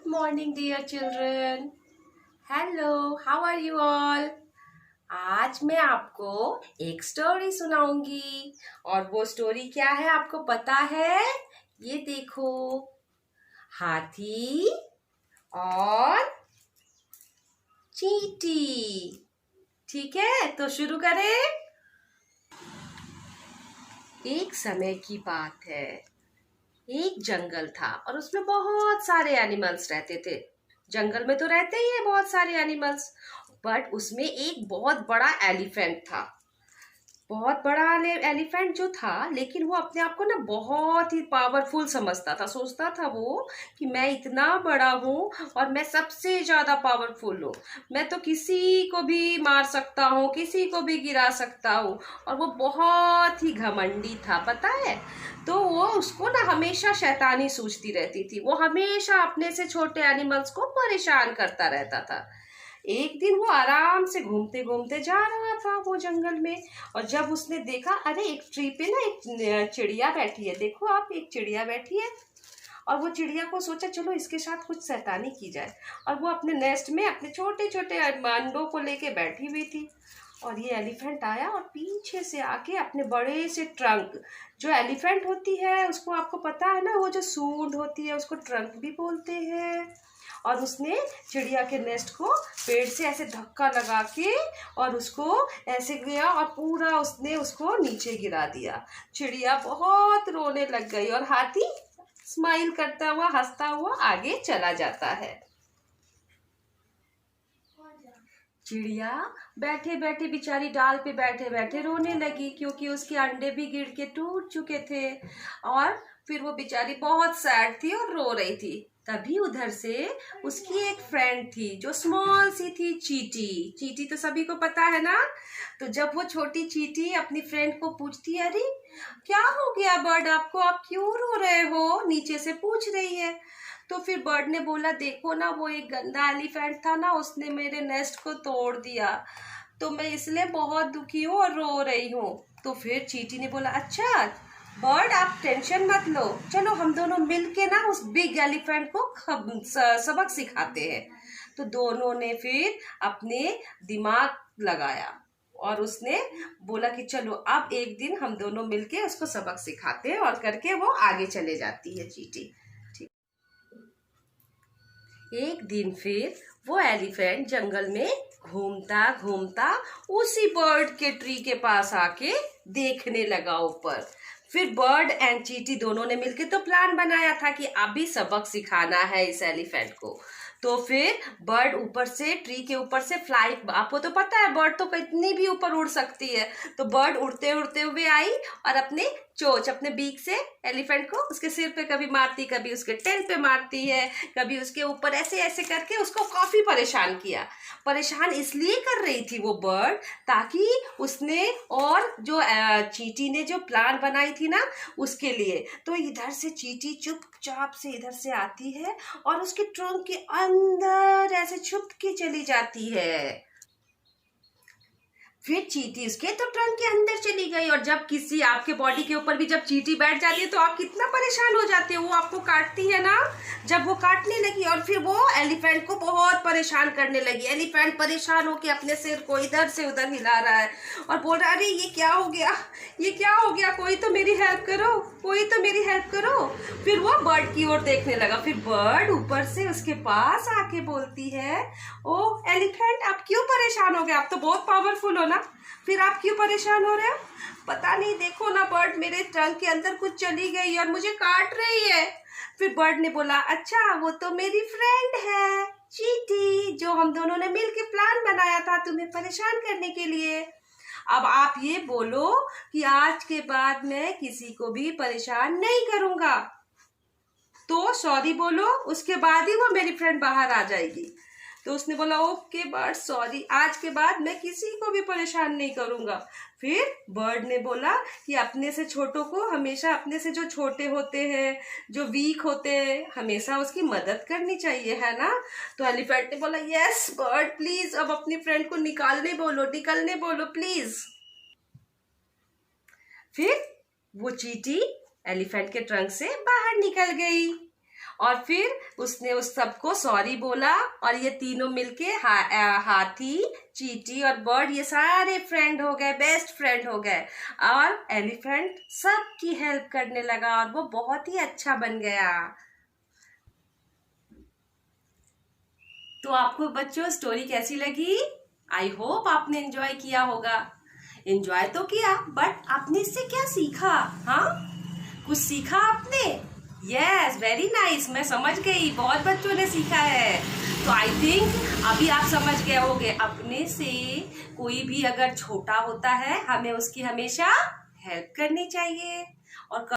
morning, dear children. Hello, how are you all? आज मैं आपको एक स्टोरी सुनाऊंगी और वो स्टोरी क्या है आपको पता है? ये देखो, हाथी और चींटी। ठीक है, तो शुरू करें। एक समय की बात है, एक जंगल था और उसमें बहुत सारे एनिमल्स रहते थे। जंगल में तो रहते ही है बहुत सारे एनिमल्स, बट उसमें एक बहुत बड़ा एलिफेंट था। बहुत बड़ा एलिफेंट जो था, लेकिन वो अपने आप को ना बहुत ही पावरफुल समझता था। सोचता था वो कि मैं इतना बड़ा हूँ और मैं सबसे ज्यादा पावरफुल हूँ। मैं तो किसी को भी मार सकता हूँ, किसी को भी गिरा सकता हूँ। और वो बहुत ही घमंडी था, पता है। तो वो उसको ना हमेशा शैतानी सूझती रहती थी। वो हमेशा अपने से छोटे एनिमल्स को परेशान करता रहता था। एक दिन वो आराम से घूमते घूमते जा रहा था वो जंगल में, और जब उसने देखा, अरे एक ट्री पे ना एक चिड़िया बैठी है। देखो आप, एक चिड़िया बैठी है। और वो चिड़िया को सोचा चलो इसके साथ कुछ शैतानी की जाए। और वो अपने नेस्ट में अपने छोटे छोटे अंडों को लेके बैठी हुई थी। और ये एलिफेंट आया और पीछे से आके अपने बड़े से ट्रंक, जो एलिफेंट होती है उसको आपको पता है ना, वो जो सूंड होती है उसको ट्रंक भी बोलते हैं। और उसने चिड़िया के नेस्ट को पेड़ से ऐसे धक्का लगा के और उसको ऐसे गया और पूरा उसने उसको नीचे गिरा दिया। चिड़िया बहुत रोने लग गई और हाथी स्माइल करता हुआ हंसता हुआ आगे चला जाता है। चिड़िया बैठे बैठे बेचारी डाल पे बैठे बैठे रोने लगी, क्योंकि उसके अंडे भी गिर के टूट चुके थे। और फिर वो बेचारी बहुत सैड थी और रो रही थी। तभी उधर से उसकी एक फ्रेंड थी जो स्मॉल सी थी, चींटी। चींटी तो सभी को पता है ना। तो जब वो छोटी चींटी अपनी फ्रेंड को पूछती है, अरे क्या हो गया बर्ड आपको, आप क्यों रो रहे हो, नीचे से पूछ रही है। तो फिर बर्ड ने बोला, देखो ना, वो एक गंदा एलिफेंट था ना, उसने मेरे नेस्ट को तोड़ दिया, तो मैं इसलिए बहुत दुखी हूँ और रो रही हूँ। तो फिर चींटी ने बोला, अच्छा बर्ड आप टेंशन मत लो, चलो हम दोनों मिलके ना उस बिग एलिफेंट को सबक सिखाते हैं। तो दोनों ने फिर अपने दिमाग लगाया और उसने बोला कि चलो अब एक दिन हम दोनों मिलके उसको सबक सिखाते हैं, और करके वो आगे चले जाती है चींटी। एक दिन फिर वो एलिफेंट जंगल में घूमता घूमता उसी बर्ड के ट्री के पास आके देखने लगा ऊपर। फिर बर्ड एंड चींटी दोनों ने मिलकर तो प्लान बनाया था कि अभी सबक सिखाना है इस एलिफेंट को। तो फिर बर्ड ऊपर से, ट्री के ऊपर से फ्लाई, आपको तो पता है बर्ड तो कितनी भी ऊपर उड़ सकती है। तो बर्ड उड़ते उड़ते हुए आई और अपने चोंच, अपने बीक से एलिफेंट को उसके सिर पे कभी मारती, कभी उसके टेल पे मारती है, कभी उसके ऊपर, ऐसे ऐसे करके उसको काफी परेशान किया। परेशान इसलिए कर रही थी वो बर्ड, ताकि उसने, और जो चींटी ने जो प्लान बनाई थी ना उसके लिए। तो इधर से चींटी चुपचाप से इधर से आती है और उसके ट्रंक के अंदर ऐसे छुप के चली जाती है। फिर चींटी उसके तो ट्रंक के अंदर चली गई। और जब किसी आपके बॉडी के ऊपर भी जब चींटी बैठ जाती है तो आप कितना परेशान हो जाते हो, वो आपको काटती है ना। जब वो काटने लगी और फिर वो एलिफेंट को बहुत परेशान करने लगी। एलिफेंट परेशान होकर अपने सिर को इधर से उधर हिला रहा है और बोल रहा है, अरे ये क्या हो गया, ये क्या हो गया, कोई तो मेरी हेल्प करो, कोई तो मेरी हेल्प करो। फिर वो बर्ड की ओर देखने लगा। फिर बर्ड ऊपर से उसके पास आके बोलती है, ओ एलिफेंट आप क्यों परेशान हो गए, आप तो बहुत पावरफुल हो ना, फिर आप क्यों परेशान हो रहे हो। पता नहीं, देखो ना बर्ड, मेरे ट्रंक के अंदर कुछ चली गई और मुझे काट रही है। फिर बर्ड ने बोला, अच्छा वो तो मेरी फ्रेंड है चींटी, जो हम दोनों ने मिलकर प्लान बनाया था तुम्हें परेशान करने के लिए। अब आप ये बोलो कि आज के बाद मैं किसी को भी परेशान नहीं करूंगा। तो सॉरी बोलो, उसके बाद ही वो मेरी फ्रेंड बाहर आ जाएगी। तो उसने बोला, ओके बर्ड सॉरी, आज के बाद मैं किसी को भी परेशान नहीं करूंगा। फिर बर्ड ने बोला कि अपने से छोटों को हमेशा, अपने से जो छोटे होते हैं, जो वीक होते हैं, हमेशा उसकी मदद करनी चाहिए, है ना। तो एलिफेंट ने बोला, यस बर्ड प्लीज, अब अपनी फ्रेंड को निकालने बोलो, निकलने बोलो प्लीज। फिर वो चींटी एलिफेंट के ट्रंक से बाहर निकल गई और फिर उसने उस सबको सॉरी बोला और ये तीनों मिलके हाथी, चींटी और बर्ड ये सारे फ्रेंड हो गए, बेस्ट फ्रेंड हो गए। और एलिफेंट सबकी हेल्प करने लगा और वो बहुत ही अच्छा बन गया। तो आपको बच्चों स्टोरी कैसी लगी? आई होप आपने एंजॉय किया होगा। एंजॉय तो किया, बट आपने इससे क्या सीखा? हाँ, कुछ सीखा आपने? Yes, very nice. मैं समझ गई, बहुत बच्चों ने सीखा है। तो आई थिंक अभी आप समझ गए होंगे, अपने से कोई भी अगर छोटा होता है हमें उसकी हमेशा हेल्प करनी चाहिए।